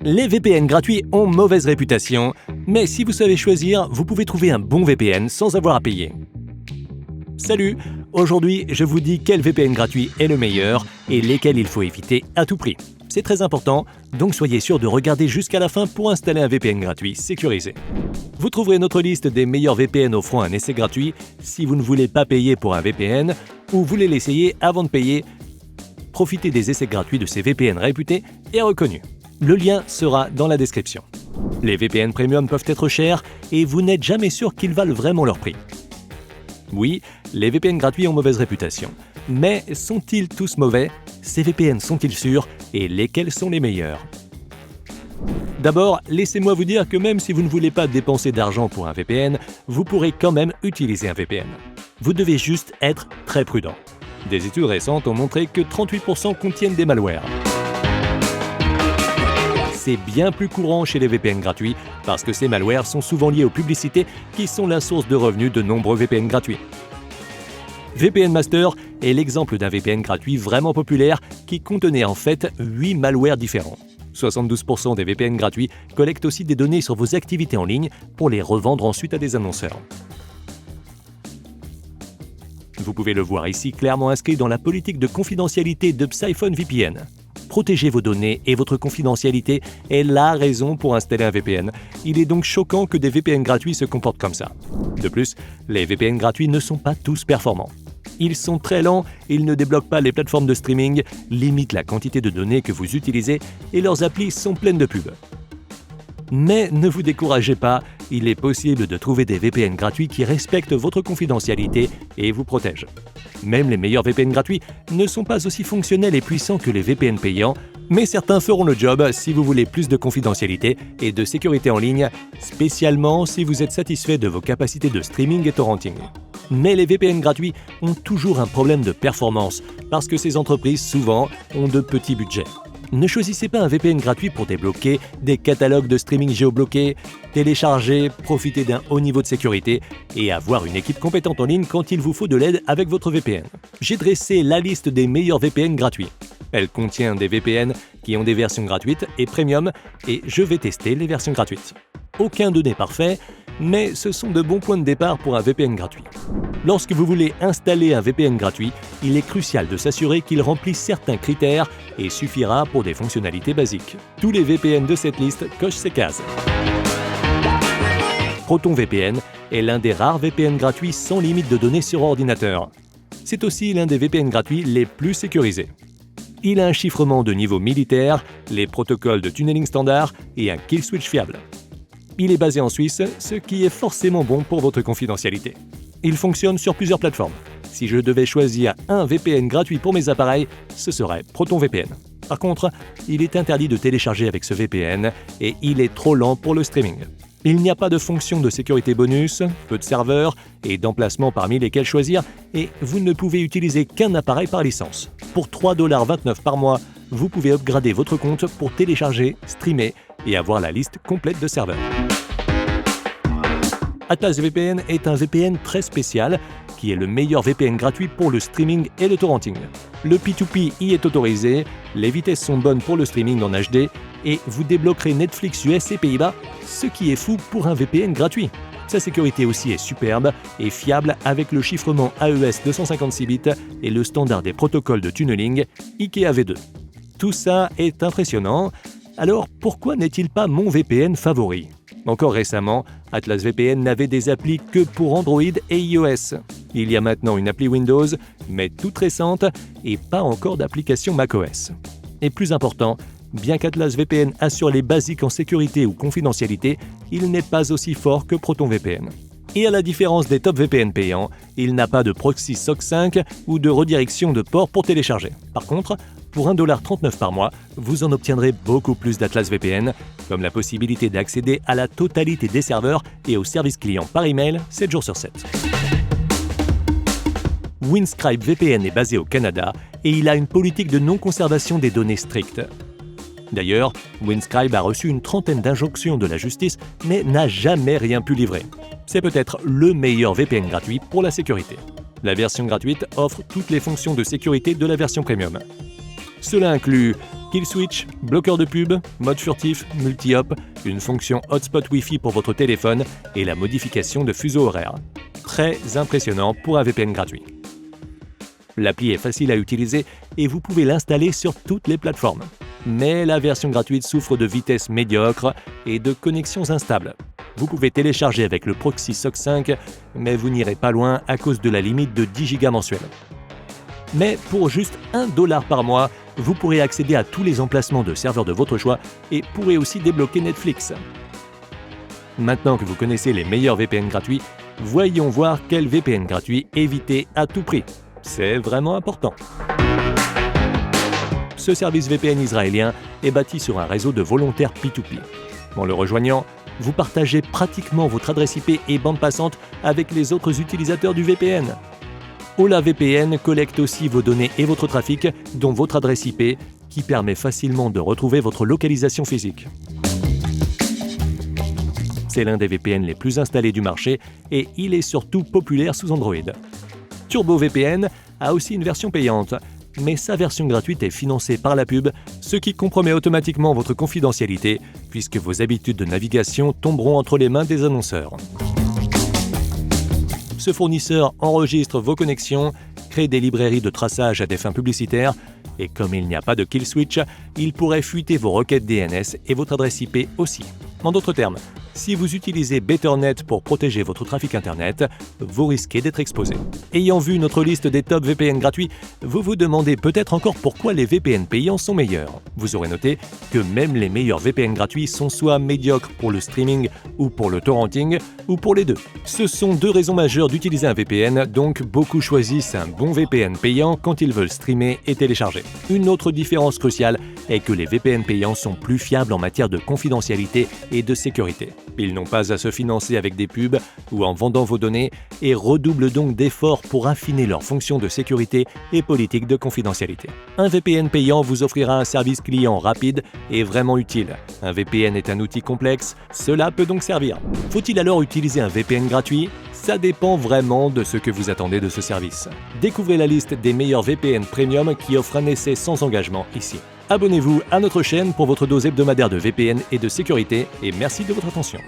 Les VPN gratuits ont mauvaise réputation, mais si vous savez choisir, vous pouvez trouver un bon VPN sans avoir à payer. Salut! Aujourd'hui, je vous dis quel VPN gratuit est le meilleur et lesquels il faut éviter à tout prix. C'est très important, donc soyez sûr de regarder jusqu'à la fin pour installer un VPN gratuit sécurisé. Vous trouverez notre liste des meilleurs VPN offrant un essai gratuit si vous ne voulez pas payer pour un VPN ou voulez l'essayer avant de payer. Profitez des essais gratuits de ces VPN réputés et reconnus. Le lien sera dans la description. Les VPN Premium peuvent être chers et vous n'êtes jamais sûr qu'ils valent vraiment leur prix. Oui, les VPN gratuits ont mauvaise réputation. Mais sont-ils tous mauvais? Ces VPN sont-ils sûrs? Et lesquels sont les meilleurs? D'abord, laissez-moi vous dire que même si vous ne voulez pas dépenser d'argent pour un VPN, vous pourrez quand même utiliser un VPN. Vous devez juste être très prudent. Des études récentes ont montré que 38% contiennent des malwares. C'est bien plus courant chez les VPN gratuits parce que ces malwares sont souvent liés aux publicités qui sont la source de revenus de nombreux VPN gratuits. VPN Master est l'exemple d'un VPN gratuit vraiment populaire qui contenait en fait 8 malwares différents. 72% des VPN gratuits collectent aussi des données sur vos activités en ligne pour les revendre ensuite à des annonceurs. Vous pouvez le voir ici clairement inscrit dans la politique de confidentialité de Psiphon VPN. Protéger vos données et votre confidentialité est la raison pour installer un VPN. Il est donc choquant que des VPN gratuits se comportent comme ça. De plus, les VPN gratuits ne sont pas tous performants. Ils sont très lents, ils ne débloquent pas les plateformes de streaming, limitent la quantité de données que vous utilisez et leurs applis sont pleines de pubs. Mais ne vous découragez pas, il est possible de trouver des VPN gratuits qui respectent votre confidentialité et vous protègent. Même les meilleurs VPN gratuits ne sont pas aussi fonctionnels et puissants que les VPN payants, mais certains feront le job si vous voulez plus de confidentialité et de sécurité en ligne, spécialement si vous êtes satisfait de vos capacités de streaming et torrenting. Mais les VPN gratuits ont toujours un problème de performance, parce que ces entreprises, souvent, ont de petits budgets. Ne choisissez pas un VPN gratuit pour débloquer des catalogues de streaming géobloqués, télécharger, profiter d'un haut niveau de sécurité et avoir une équipe compétente en ligne quand il vous faut de l'aide avec votre VPN. J'ai dressé la liste des meilleurs VPN gratuits. Elle contient des VPN qui ont des versions gratuites et premium et je vais tester les versions gratuites. Aucun d'eux n'est parfait, mais ce sont de bons points de départ pour un VPN gratuit. Lorsque vous voulez installer un VPN gratuit, il est crucial de s'assurer qu'il remplit certains critères et suffira pour des fonctionnalités basiques. Tous les VPN de cette liste cochent ces cases. ProtonVPN est l'un des rares VPN gratuits sans limite de données sur ordinateur. C'est aussi l'un des VPN gratuits les plus sécurisés. Il a un chiffrement de niveau militaire, les protocoles de tunneling standard et un kill switch fiable. Il est basé en Suisse, ce qui est forcément bon pour votre confidentialité. Il fonctionne sur plusieurs plateformes. Si je devais choisir un VPN gratuit pour mes appareils, ce serait ProtonVPN. Par contre, il est interdit de télécharger avec ce VPN et il est trop lent pour le streaming. Il n'y a pas de fonction de sécurité bonus, peu de serveurs et d'emplacements parmi lesquels choisir et vous ne pouvez utiliser qu'un appareil par licence. Pour 3,29$ par mois, vous pouvez upgrader votre compte pour télécharger, streamer et avoir la liste complète de serveurs. Atlas VPN est un VPN très spécial qui est le meilleur VPN gratuit pour le streaming et le torrenting. Le P2P y est autorisé, les vitesses sont bonnes pour le streaming en HD et vous débloquerez Netflix US et Pays-Bas, ce qui est fou pour un VPN gratuit. Sa sécurité aussi est superbe et fiable avec le chiffrement AES 256 bits et le standard des protocoles de tunneling IKEA V2. Tout ça est impressionnant, alors pourquoi n'est-il pas mon VPN favori? Encore récemment, Atlas VPN n'avait des applis que pour Android et iOS. Il y a maintenant une appli Windows, mais toute récente, et pas encore d'application macOS. Et plus important, bien qu'Atlas VPN assure les basiques en sécurité ou confidentialité, il n'est pas aussi fort que ProtonVPN. Et à la différence des top VPN payants, il n'a pas de proxy SOC 5 ou de redirection de port pour télécharger. Par contre, pour 1,39$ par mois, vous en obtiendrez beaucoup plus d'Atlas VPN, comme la possibilité d'accéder à la totalité des serveurs et aux services clients par email 7 jours sur 7. Windscribe VPN est basé au Canada et il a une politique de non-conservation des données stricte. D'ailleurs, Windscribe a reçu une trentaine d'injonctions de la justice, mais n'a jamais rien pu livrer. C'est peut-être le meilleur VPN gratuit pour la sécurité. La version gratuite offre toutes les fonctions de sécurité de la version premium. Cela inclut Kill switch, bloqueur de pub, mode furtif, multi-hop, une fonction hotspot Wi-Fi pour votre téléphone et la modification de fuseau horaire. Très impressionnant pour un VPN gratuit. L'appli est facile à utiliser et vous pouvez l'installer sur toutes les plateformes. Mais la version gratuite souffre de vitesse médiocre et de connexions instables. Vous pouvez télécharger avec le proxy SOC 5, mais vous n'irez pas loin à cause de la limite de 10 Go mensuels. Mais pour juste $1 par mois, vous pourrez accéder à tous les emplacements de serveurs de votre choix et pourrez aussi débloquer Netflix. Maintenant que vous connaissez les meilleurs VPN gratuits, voyons voir quel VPN gratuit éviter à tout prix. C'est vraiment important. Ce service VPN israélien est bâti sur un réseau de volontaires P2P. En le rejoignant, vous partagez pratiquement votre adresse IP et bande passante avec les autres utilisateurs du VPN. Ola VPN collecte aussi vos données et votre trafic, dont votre adresse IP, qui permet facilement de retrouver votre localisation physique. C'est l'un des VPN les plus installés du marché et il est surtout populaire sous Android. TurboVPN a aussi une version payante, mais sa version gratuite est financée par la pub, ce qui compromet automatiquement votre confidentialité, puisque vos habitudes de navigation tomberont entre les mains des annonceurs. Ce fournisseur enregistre vos connexions, crée des librairies de traçage à des fins publicitaires, et comme il n'y a pas de kill switch, il pourrait fuiter vos requêtes DNS et votre adresse IP aussi. En d'autres termes, si vous utilisez Betternet pour protéger votre trafic Internet, vous risquez d'être exposé. Ayant vu notre liste des top VPN gratuits, vous vous demandez peut-être encore pourquoi les VPN payants sont meilleurs. Vous aurez noté que même les meilleurs VPN gratuits sont soit médiocres pour le streaming ou pour le torrenting, ou pour les deux. Ce sont deux raisons majeures d'utiliser un VPN, donc beaucoup choisissent un bon VPN payant quand ils veulent streamer et télécharger. Une autre différence cruciale est que les VPN payants sont plus fiables en matière de confidentialité et de sécurité. Ils n'ont pas à se financer avec des pubs ou en vendant vos données et redoublent donc d'efforts pour affiner leurs fonctions de sécurité et politique de confidentialité. Un VPN payant vous offrira un service client rapide et vraiment utile. Un VPN est un outil complexe, cela peut donc servir. Faut-il alors utiliser un VPN gratuit ? Ça dépend vraiment de ce que vous attendez de ce service. Découvrez la liste des meilleurs VPN Premium qui offrent un essai sans engagement ici. Abonnez-vous à notre chaîne pour votre dose hebdomadaire de VPN et de sécurité et merci de votre attention.